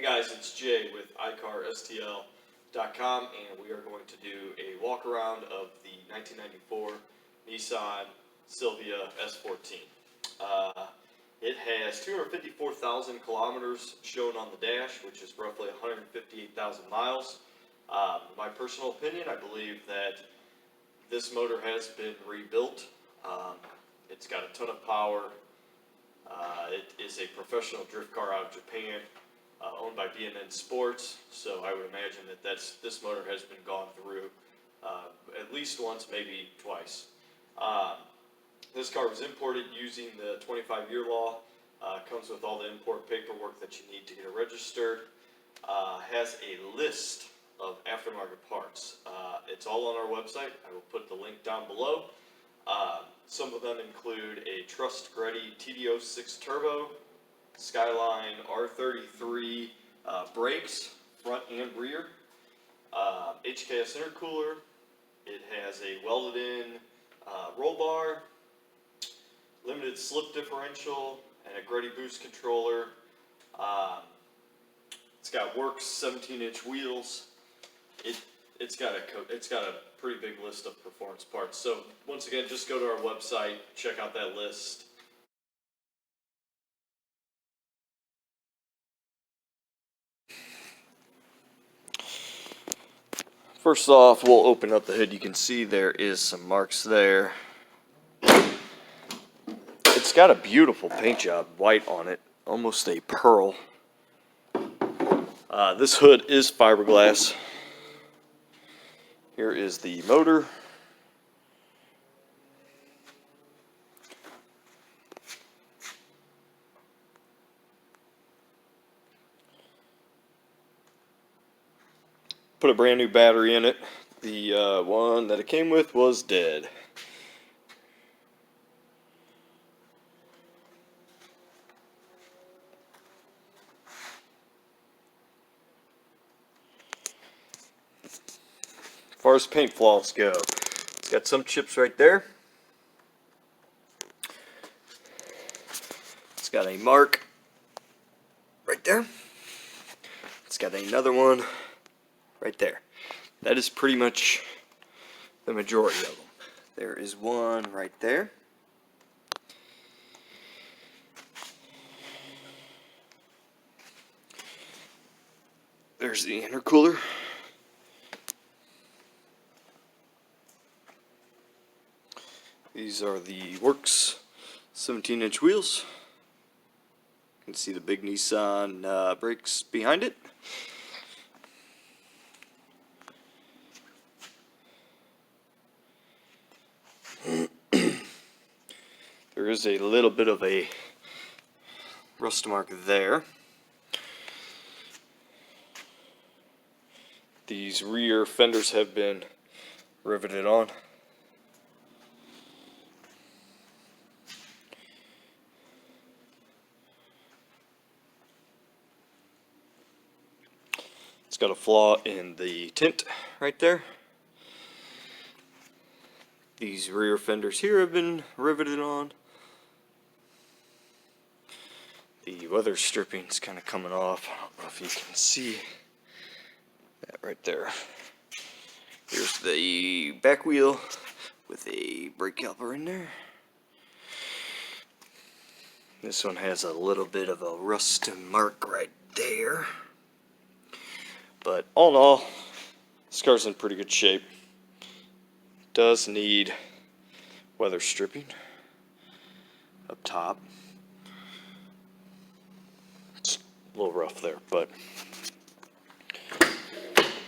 guys, it's Jay with iCarSTL.com, and we are going to do a walk around of the 1994 Nissan Silvia S14. It has 254,000 kilometers shown on the dash, which is roughly 158,000 miles. My personal opinion, I believe that this motor has been rebuilt. It's got a ton of power. It is a professional drift car out of Japan, owned by B&N Sports, so I would imagine that this motor has been gone through at least once, maybe twice. This car was imported using the 25-year law. Comes with all the import paperwork that you need to get it registered. Has a list of aftermarket parts. It's all on our website. I will put the link down below. Some of them include a Trust Greddy TD06 Turbo, Skyline R33 brakes, front and rear, HKS Intercooler. It has a welded in roll bar, limited slip differential, and a Greddy boost controller. It's got Works 17-inch wheels. It's got a pretty big list of performance parts. So once again, just go to our website, check out that list. First off, we'll open up the hood. You can see there is some marks there. It's got a beautiful paint job, white on it, almost a pearl. This hood is fiberglass. Here is the motor. Put a brand new battery in it. The one that it came with was dead. As far as paint flaws go, it's got some chips right there. It's got a mark right there. It's got another one right there. That is pretty much the majority of them. There is one right there. There's the intercooler. These are the Works 17-inch wheels. You can see the big Nissan brakes behind it. There is a little bit of a rust mark there. These rear fenders have been riveted on. It's got a flaw in the tint right there. These rear fenders here have been riveted on. The weather stripping is kind of coming off. I don't know if you can see that right there. Here's the back wheel with a brake caliper in there. This one has a little bit of a rust mark right there. But all in all, this car's in pretty good shape. Does need weather stripping up top. It's a little rough there, but as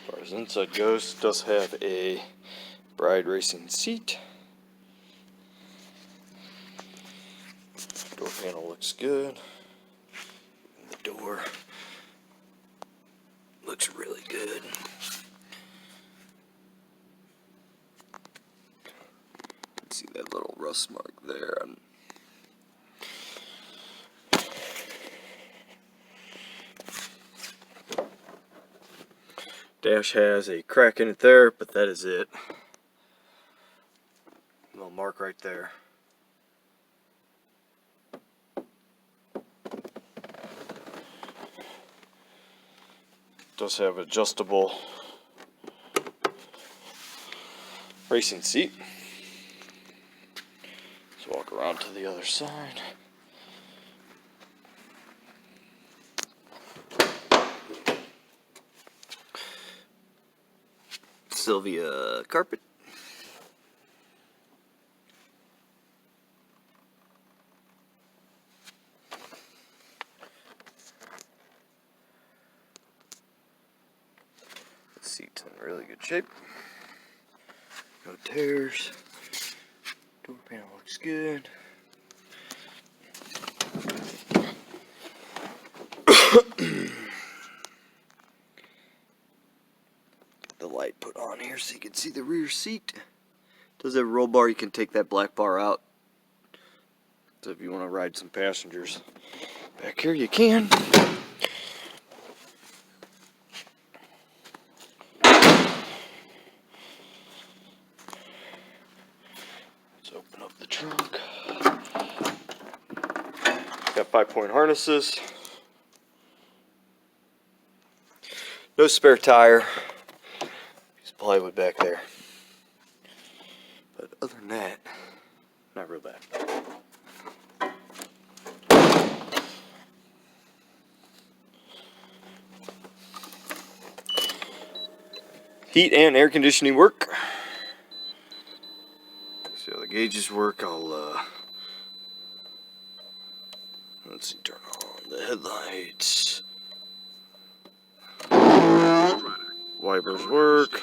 far as inside goes, it does have a Bride Racing seat. Door panel looks good. And the door looks really good. See that little rust mark there. Dash has a crack in it there, but that is it. Little mark right there. Does have adjustable racing seat. Let's walk around to the other side. Silvia carpet. The seat's in really good shape. No tears. Door panel looks good. The light put on here so you can see the rear seat. Does have a roll bar. You can take that black bar out. So if you want to ride some passengers back here, you can. Let's open up the trunk. Got 5-point harnesses. No spare tire. Piece of plywood back there. But other than that, not real bad. Heat and air conditioning work. See how the gauges work. Let's see, turn on the headlights. Wipers work.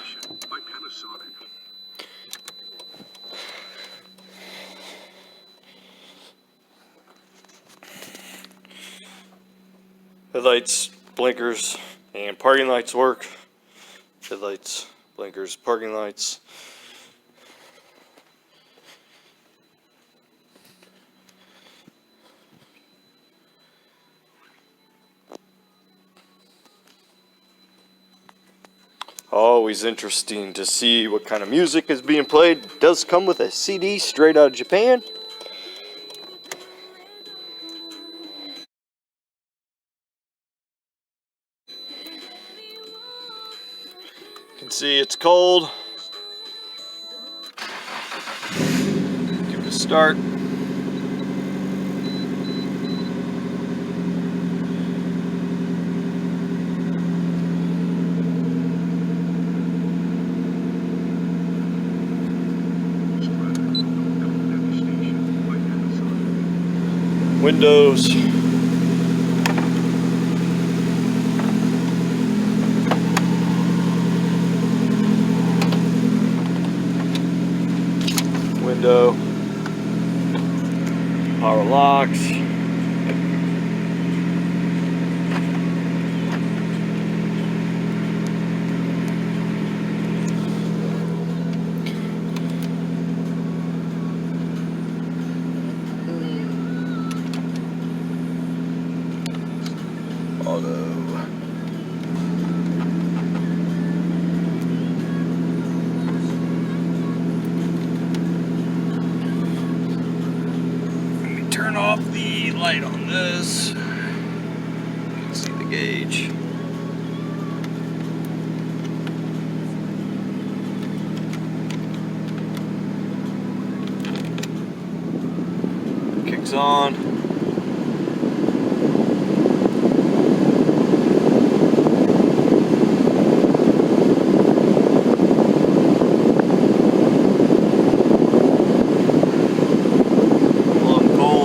Headlights, blinkers, and parking lights work. Headlights, blinkers, parking lights. Always interesting to see what kind of music is being played. It does come with a CD straight out of Japan. You can see it's cold. Give it a start. Windows. Window. Power locks. Turn off the light on this. You can see the gauge. Kicks on.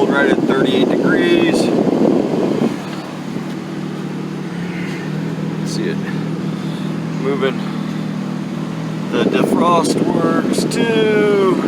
Right at 38 degrees. See it moving. The defrost works too.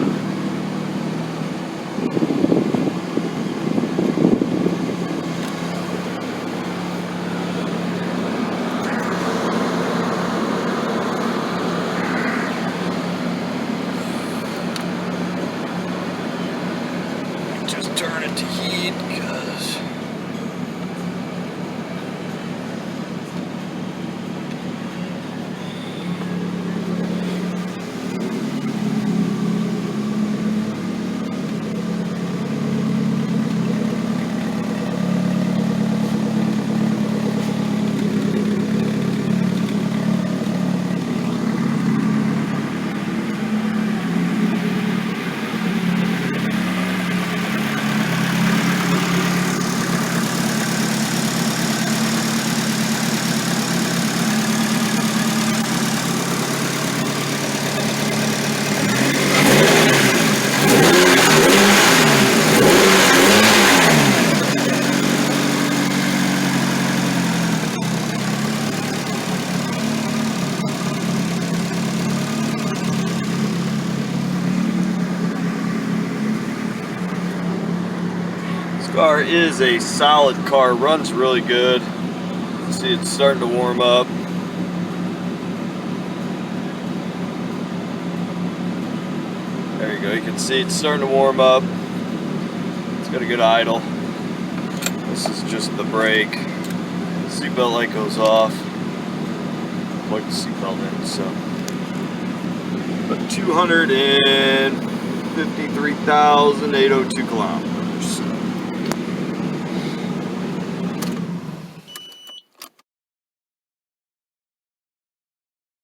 car is a solid car, runs really good. See, it's starting to warm up. There you go, you can see it's starting to warm up. It's got a good idle. This is just the brake. Seatbelt light goes off. Plug the seatbelt in, so. But 253,802 kilometers.